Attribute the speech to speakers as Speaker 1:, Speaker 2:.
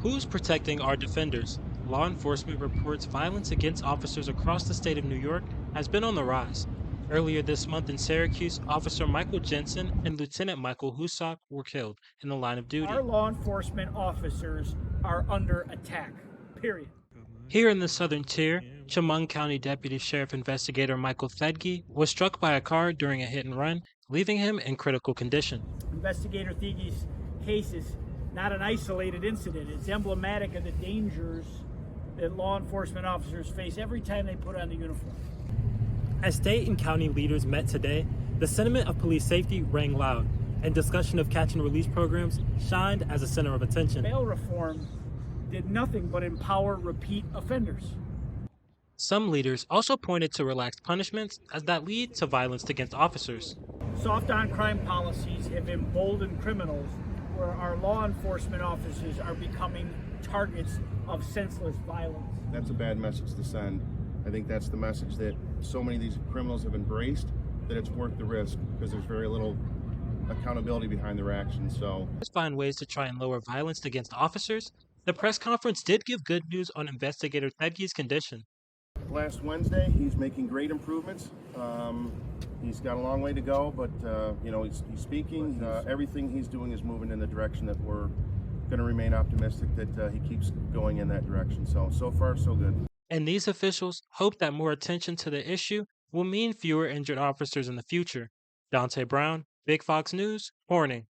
Speaker 1: Who's protecting our defenders? Law enforcement reports violence against officers across the state of New York has been on the rise. Earlier this month in Syracuse, Officer Michael Jensen and Lieutenant Michael Husak were killed in the line of
Speaker 2: Our
Speaker 1: duty.
Speaker 2: law enforcement officers are under attack, period.
Speaker 1: Here in the southern tier, Chemung County Deputy Sheriff Investigator Michael Thedke was struck by a car during a hit and run, leaving him in critical condition.
Speaker 2: Investigator Thege's case is not an isolated incident. It's emblematic of the dangers that law enforcement officers face every time they put on the uniform.
Speaker 1: As state and county leaders met today, the sentiment of police safety rang loud, and discussion of catch and release programs shined as a center of attention.
Speaker 2: Bail reform did nothing but empower repeat offenders.
Speaker 1: Some leaders also pointed to relaxed punishments as that lead to violence against officers.
Speaker 2: Soft on crime policies have emboldened criminals, where our law enforcement officers are becoming targets of senseless violence.
Speaker 3: That's a bad message to send. I think that's the message that so many of these criminals have embraced, that it's worth the risk because there's very little accountability behind their actions. So
Speaker 1: To find ways to try and lower violence against officers, the press conference did give good news on Investigator Thedke's condition.
Speaker 3: last Wednesday, he's making great improvements. He's got a long way to go, but he's speaking. Everything he's doing is moving in the direction that we're going to remain optimistic that he keeps going in that direction. So far, so good.
Speaker 1: And these officials hope that more attention to the issue will mean fewer injured officers in the future. Dante Brown, Big Fox News, Horning.